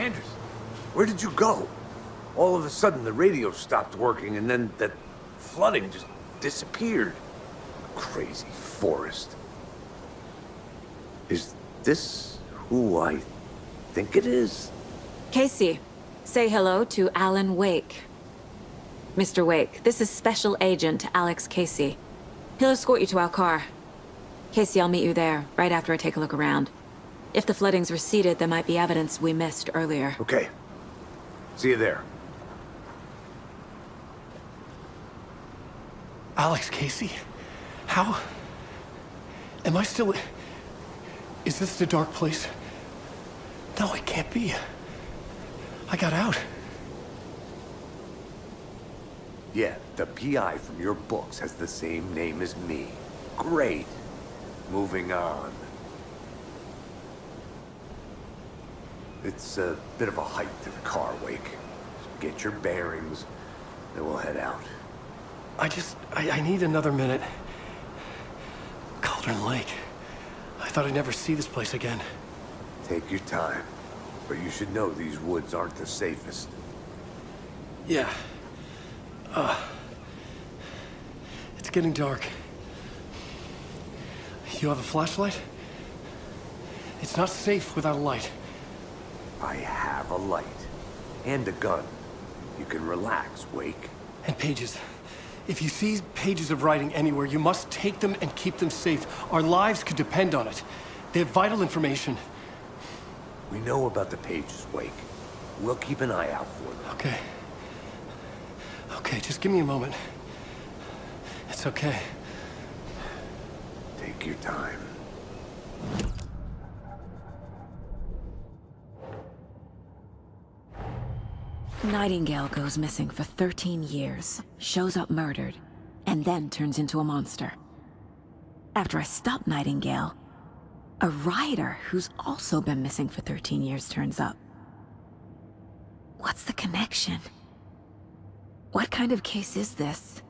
Sanders, where did you go? All of a sudden, the radio stopped working, and then that flooding just disappeared. Crazy forest. Is this who I think it is? Casey, say hello to Alan Wake. Mr. Wake, this is Special Agent Alex Casey. He'll escort you to our car. Casey, I'll meet you there, right after I take a look around. If the flooding's receded, there might be evidence we missed earlier. Okay. See you there. Alex Casey? How? Am I still... Is this the dark place? No, it can't be. I got out. Yeah, the PI from your books has the same name as me. Great. Moving on. It's a bit of a hike to the car, Wake. Get your bearings, then we'll head out. I need another minute. Cauldron Lake. I thought I'd never see this place again. Take your time, but you should know these woods aren't the safest. Yeah. It's getting dark. You have a flashlight? It's not safe without a light. I have a light. And a gun. You can relax, Wake. And pages. If you see pages of writing anywhere, you must take them and keep them safe. Our lives could depend on it. They have vital information. We know about the pages, Wake. We'll keep an eye out for them. Okay. Okay, just give me a moment. It's okay. Take your time. Nightingale goes missing for 13 years, shows up murdered, and then turns into a monster. After I stop Nightingale, a writer who's also been missing for 13 years turns up. What's the connection? What kind of case is this?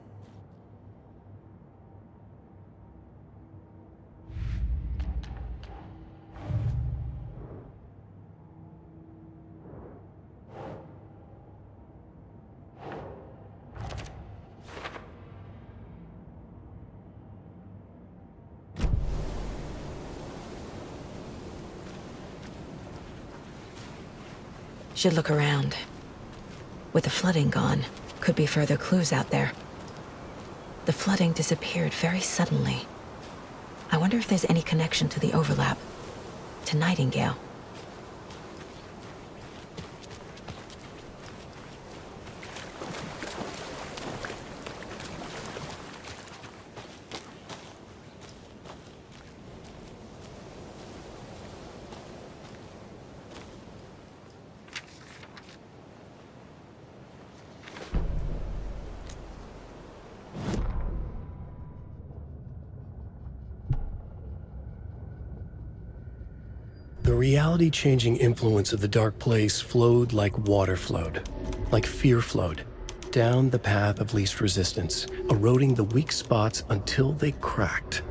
Should look around. With the flooding gone, could be further clues out there. The flooding disappeared very suddenly. I wonder if there's any connection to the overlap. To Nightingale. The reality-changing influence of the dark place flowed like water flowed, like fear flowed, down the path of least resistance, eroding the weak spots until they cracked.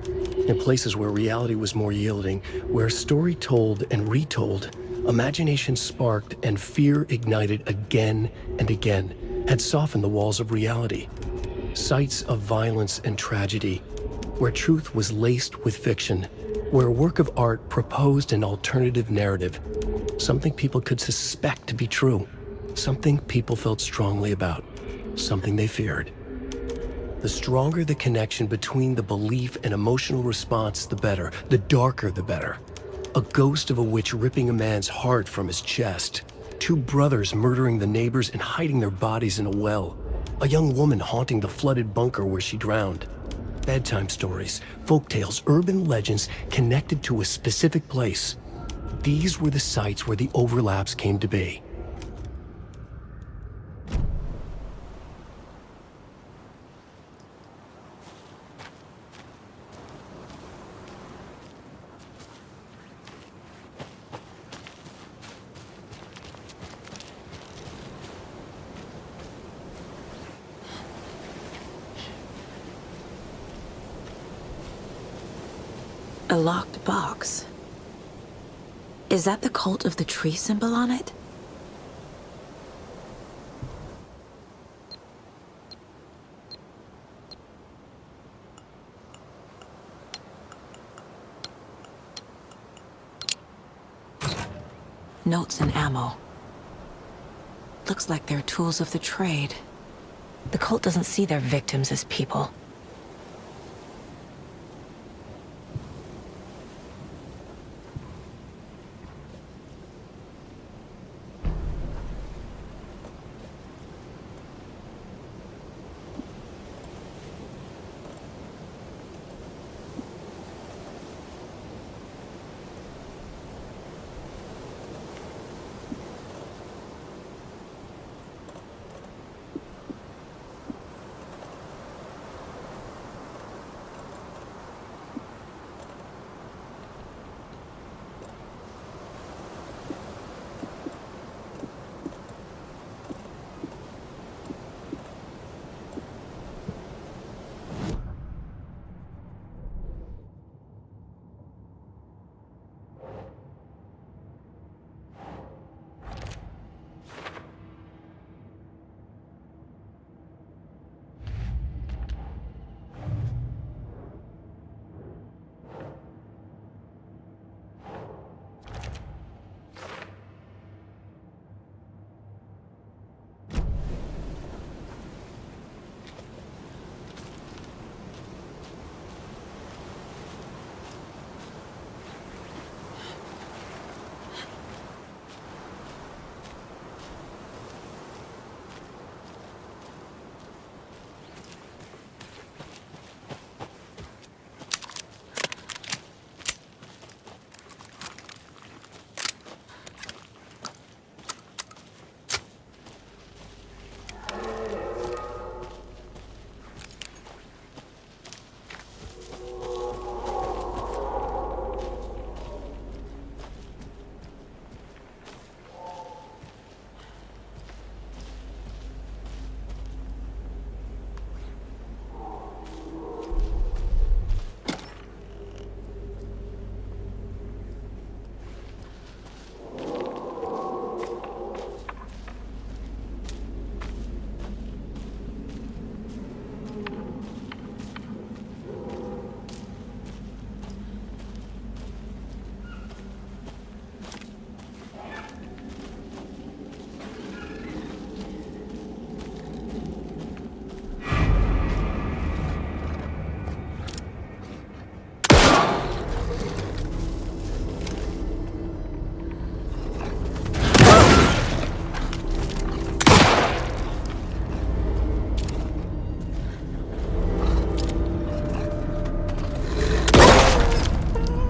In places where reality was more yielding, where story told and retold, imagination sparked and fear ignited again and again, had softened the walls of reality. Sites of violence and tragedy, where truth was laced with fiction, where a work of art proposed an alternative narrative, something people could suspect to be true, something people felt strongly about, something they feared. The stronger the connection between the belief and emotional response, the better. The darker, the better. A ghost of a witch ripping a man's heart from his chest. Two brothers murdering the neighbors and hiding their bodies in a well. A young woman haunting the flooded bunker where she drowned. Bedtime stories, folktales, urban legends connected to a specific place. These were the sites where the overlaps came to be. A locked box. Is that the cult of the tree symbol on it? Notes and ammo. Looks like they're tools of the trade. The cult doesn't see their victims as people.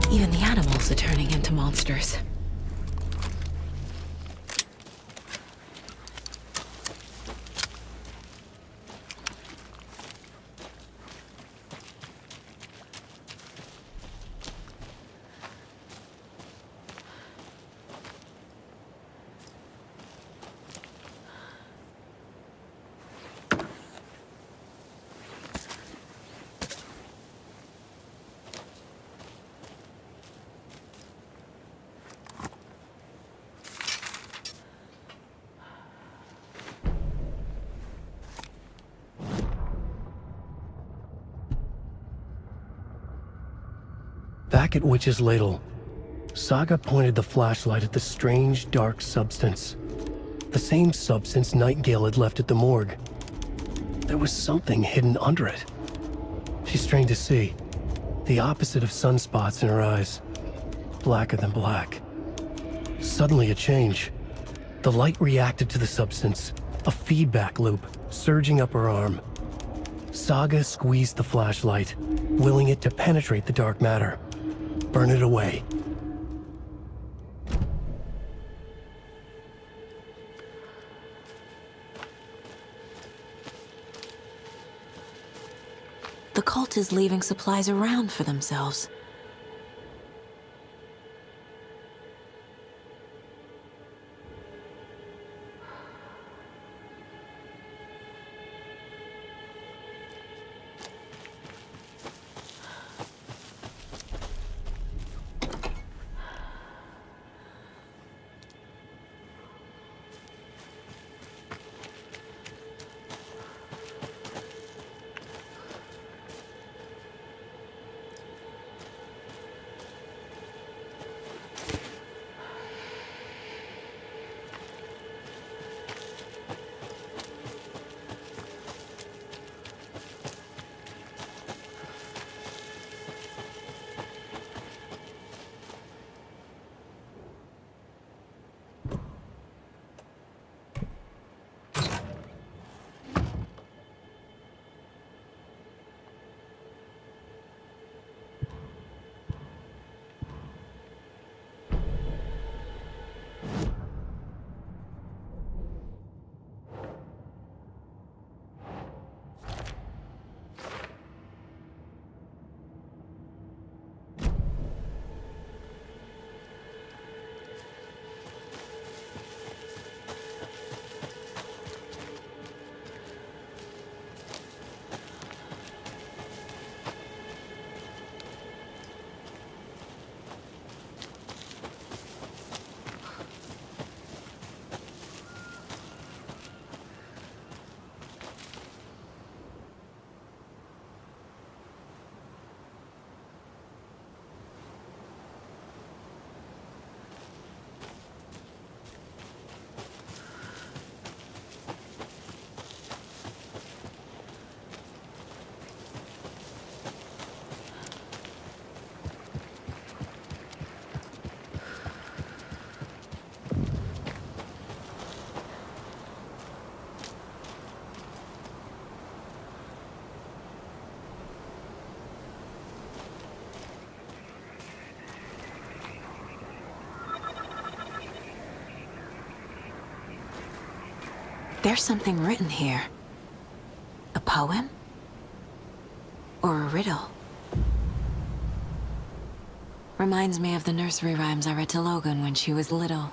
Even the animals are turning into monsters. Back at Witch's Ladle, Saga pointed the flashlight at the strange, dark substance. The same substance Nightingale had left at the morgue. There was something hidden under it. She strained to see. The opposite of sunspots in her eyes. Blacker than black. Suddenly a change. The light reacted to the substance. A feedback loop, surging up her arm. Saga squeezed the flashlight, willing it to penetrate the dark matter. Burn it away. The cult is leaving supplies around for themselves. There's something written here. A poem? Or a riddle? Reminds me of the nursery rhymes I read to Logan when she was little.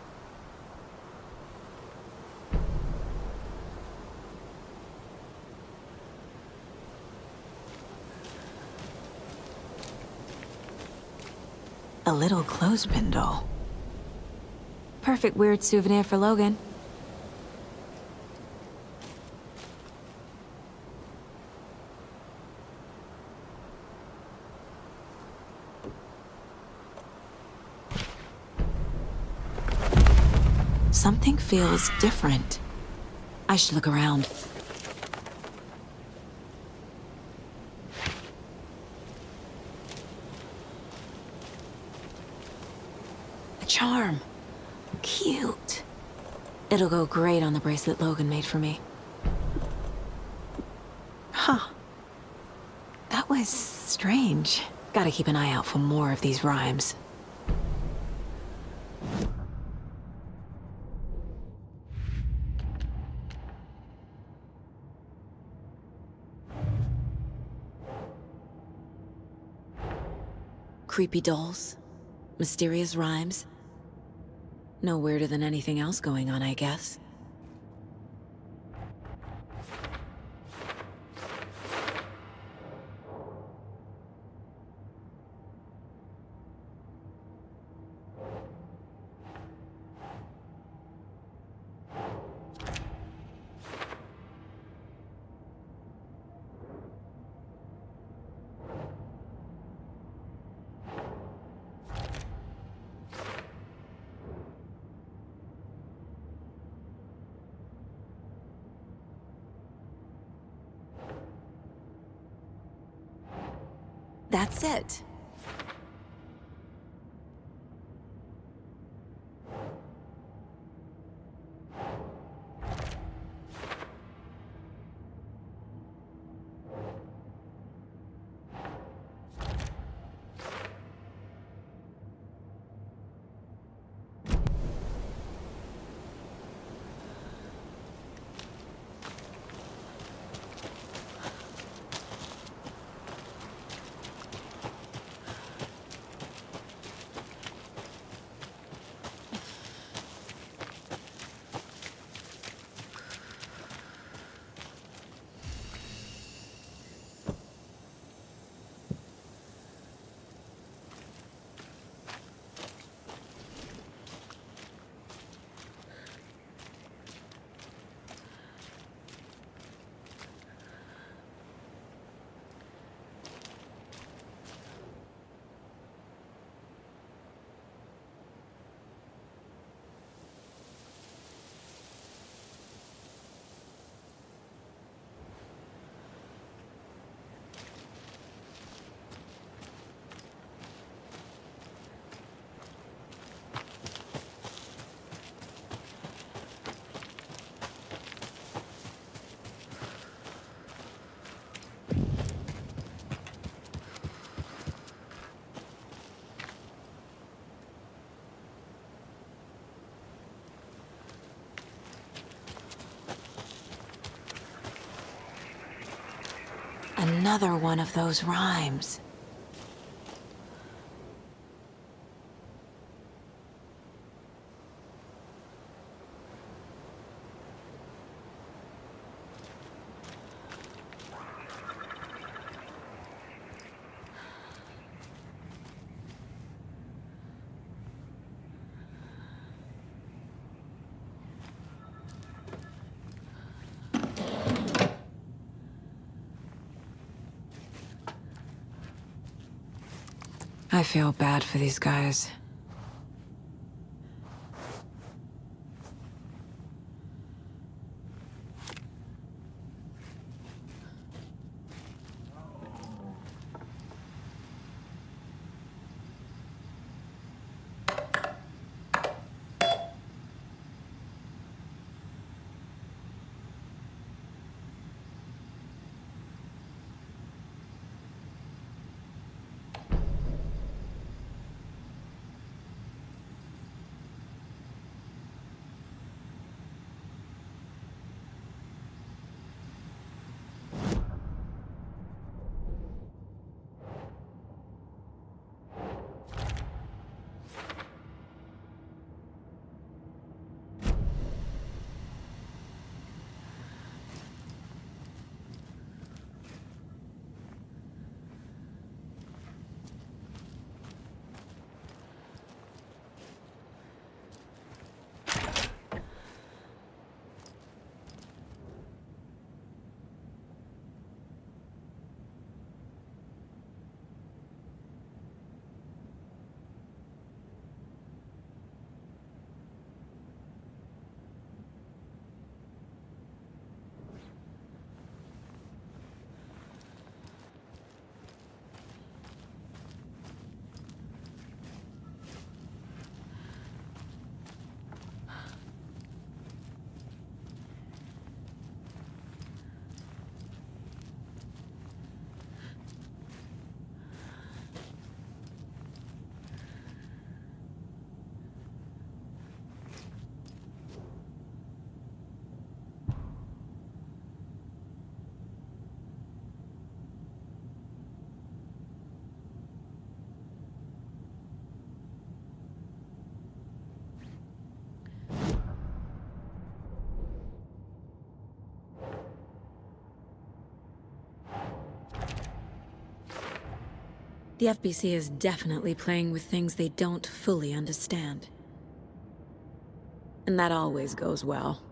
A little clothespin doll. Perfect weird souvenir for Logan. Something feels different. I should look around. A charm. Cute. It'll go great on the bracelet Logan made for me. Huh. That was strange. Gotta keep an eye out for more of these rhymes. Creepy dolls. Mysterious rhymes. No weirder than anything else going on, I guess. That's it. Another one of those rhymes. I feel bad for these guys. The FBC is definitely playing with things they don't fully understand. And that always goes well.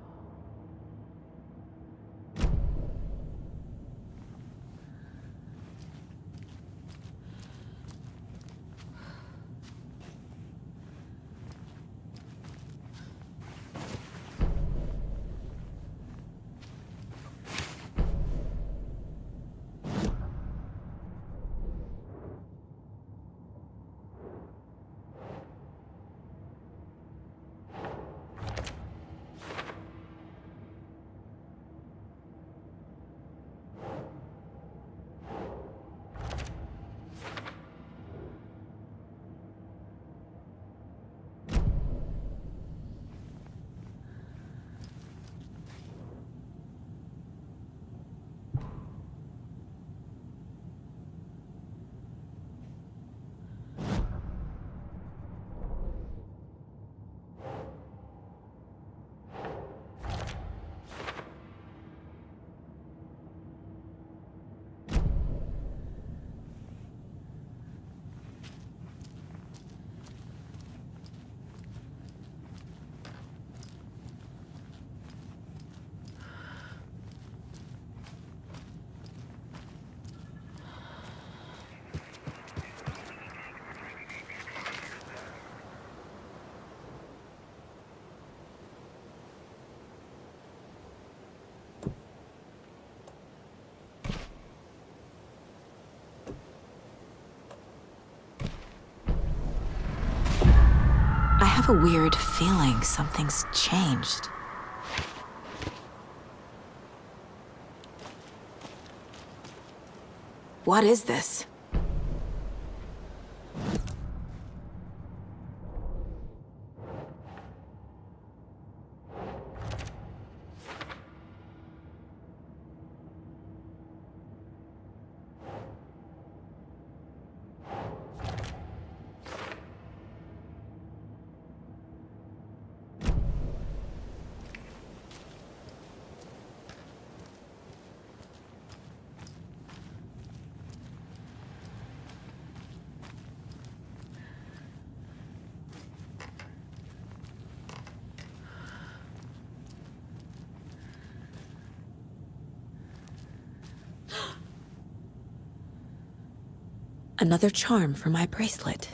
I have a weird feeling something's changed. What is this? Another charm for my bracelet.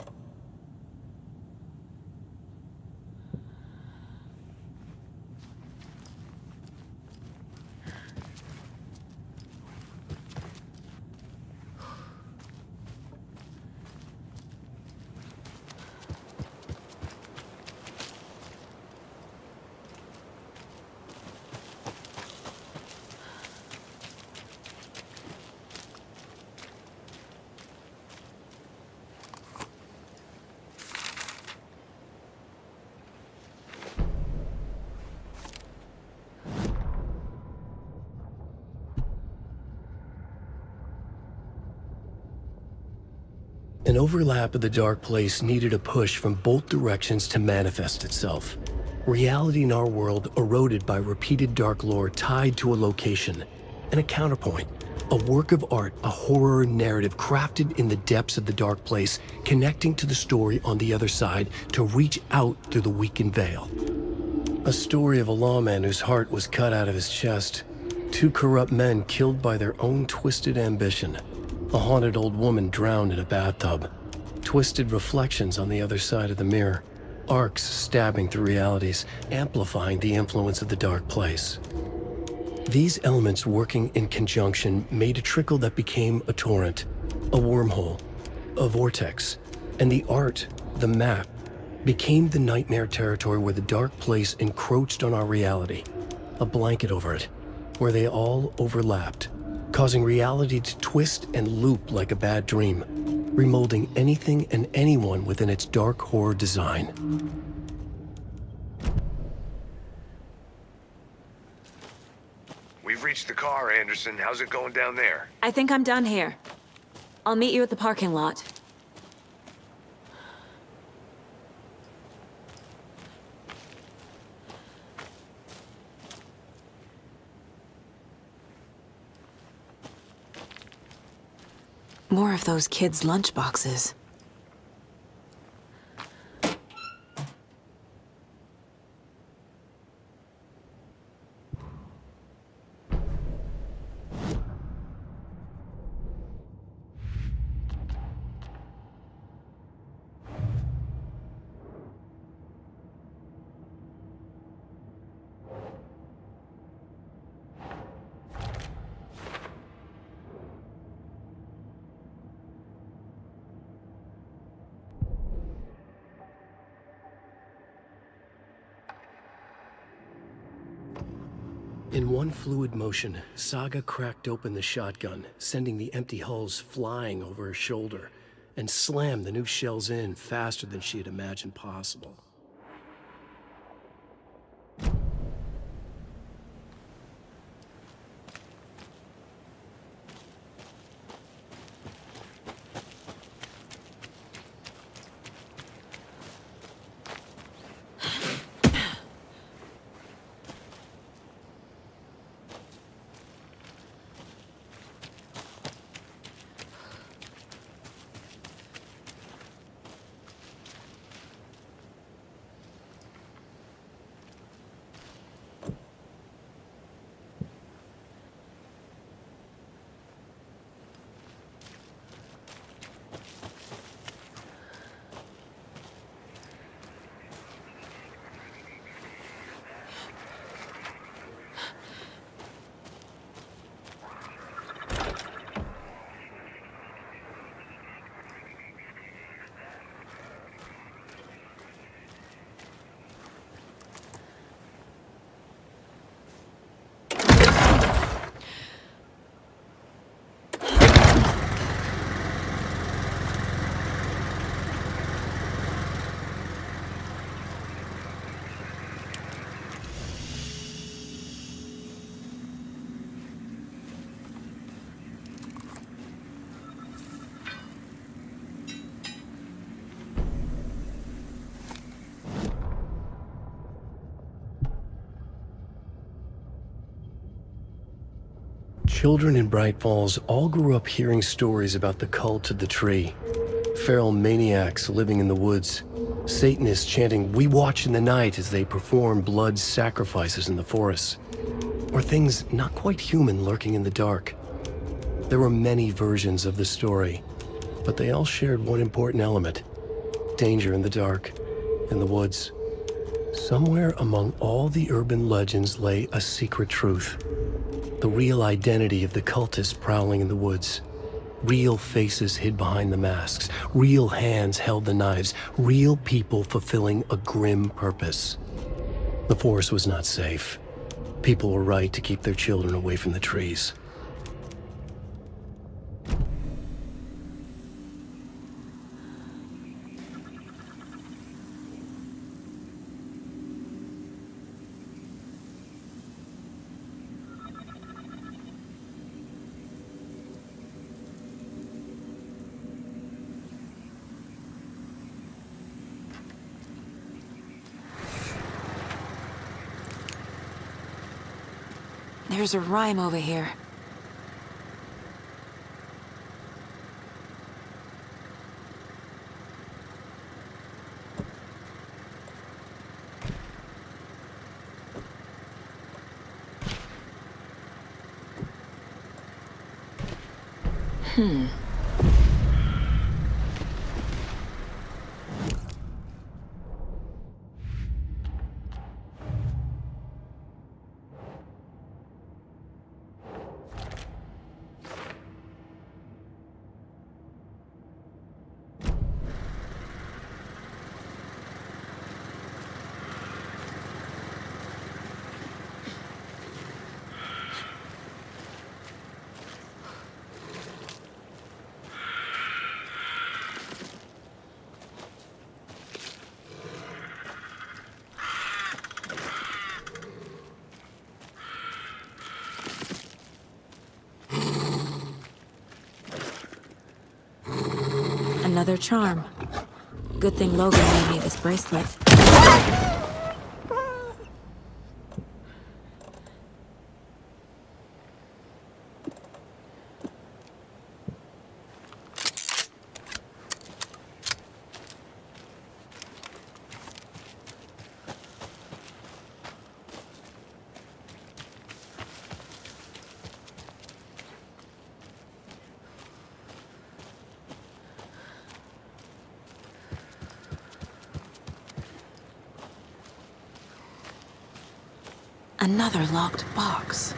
An overlap of the dark place needed a push from both directions to manifest itself. Reality in our world eroded by repeated dark lore tied to a location, and a counterpoint, a work of art, a horror narrative crafted in the depths of the dark place, connecting to the story on the other side to reach out through the weakened veil. A story of a lawman whose heart was cut out of his chest, two corrupt men killed by their own twisted ambition, a haunted old woman drowned in a bathtub, twisted reflections on the other side of the mirror, arcs stabbing through realities, amplifying the influence of the dark place. These elements working in conjunction made a trickle that became a torrent, a wormhole, a vortex, and the art, the map, became the nightmare territory where the dark place encroached on our reality, a blanket over it, where they all overlapped, causing reality to twist and loop like a bad dream, remolding anything and anyone within its dark horror design. We've reached the car, Anderson. How's it going down there? I think I'm done here. I'll meet you at the parking lot. More of those kids' lunchboxes. In one fluid motion, Saga cracked open the shotgun, sending the empty hulls flying over her shoulder, and slammed the new shells in faster than she had imagined possible. Children in Bright Falls all grew up hearing stories about the cult of the tree. Feral maniacs living in the woods. Satanists chanting, "We watch in the night," as they perform blood sacrifices in the forests. Or things not quite human lurking in the dark. There were many versions of the story, but they all shared one important element: danger in the dark, in the woods. Somewhere among all the urban legends lay a secret truth. The real identity of the cultists prowling in the woods. Real faces hid behind the masks. Real hands held the knives. Real people fulfilling a grim purpose. The forest was not safe. People were right to keep their children away from the trees. There's a rhyme over here. Another charm. Good thing Logan made me this bracelet. Another locked box.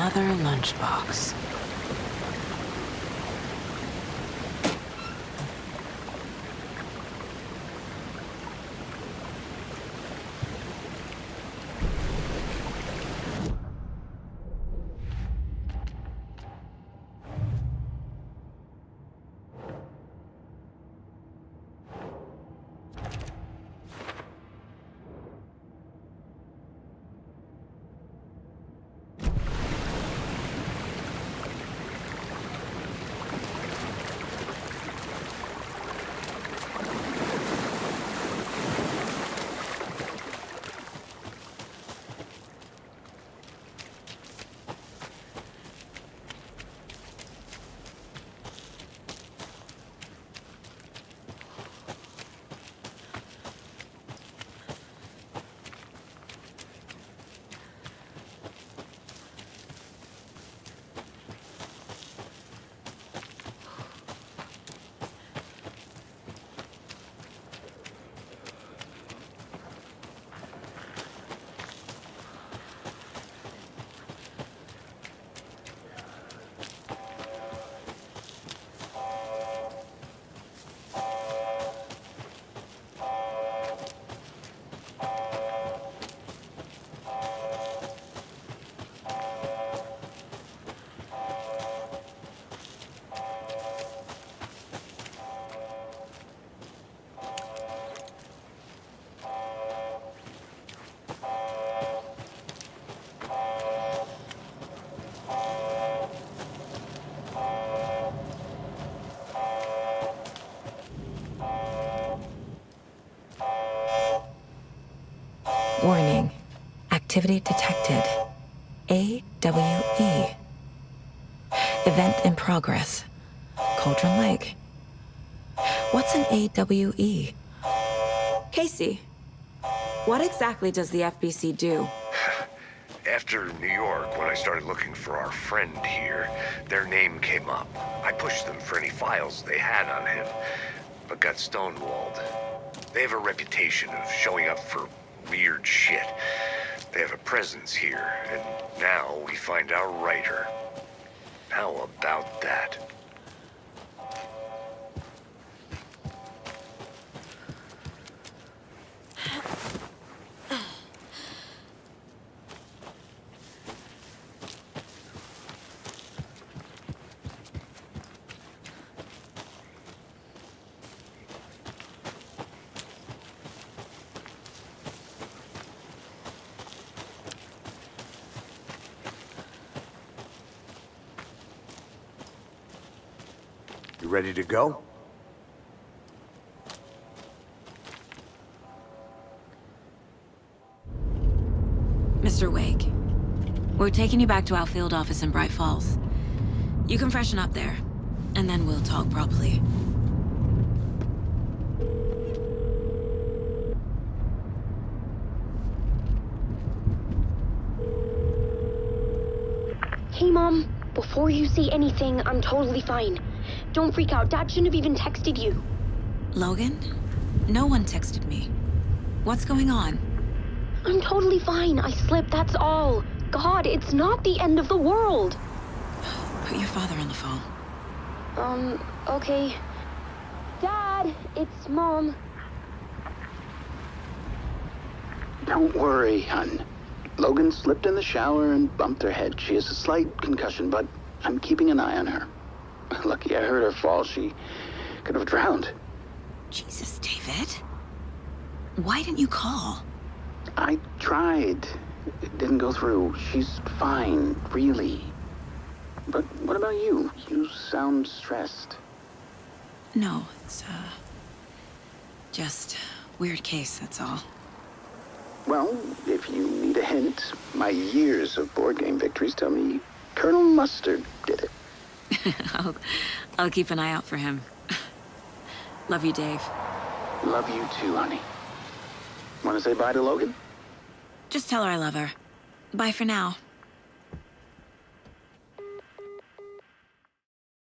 Another lunchbox. Warning. Activity detected. AWE. Event in progress. Cauldron Lake. What's an AWE? Casey, what exactly does the FBC do? After New York, when I started looking for our friend here, their name came up. I pushed them for any files they had on him, but got stonewalled. They have a reputation of showing up for weird shit. They have a presence here, and now we find our writer. How about that? You ready to go? Mr. Wake, we're taking you back to our field office in Bright Falls. You can freshen up there, and then we'll talk properly. Hey, Mom. Before you say anything, I'm totally fine. Don't freak out. Dad shouldn't have even texted you. Logan? No one texted me. What's going on? I'm totally fine. I slipped, that's all. God, it's not the end of the world. Put your father on the phone. Okay. Dad, it's Mom. Don't worry, hon. Logan slipped in the shower and bumped her head. She has a slight concussion, but I'm keeping an eye on her. Lucky I heard her fall. She could have drowned. Jesus, David. Why didn't you call? I tried. It didn't go through. She's fine, really. But what about you? You sound stressed. No, it's, just weird case, that's all. Well, if you need a hint, my years of board game victories tell me Colonel Mustard did it. I'll keep an eye out for him. Love you, Dave. Love you too, honey. Want to say bye to Logan? Just tell her I love her. Bye for now.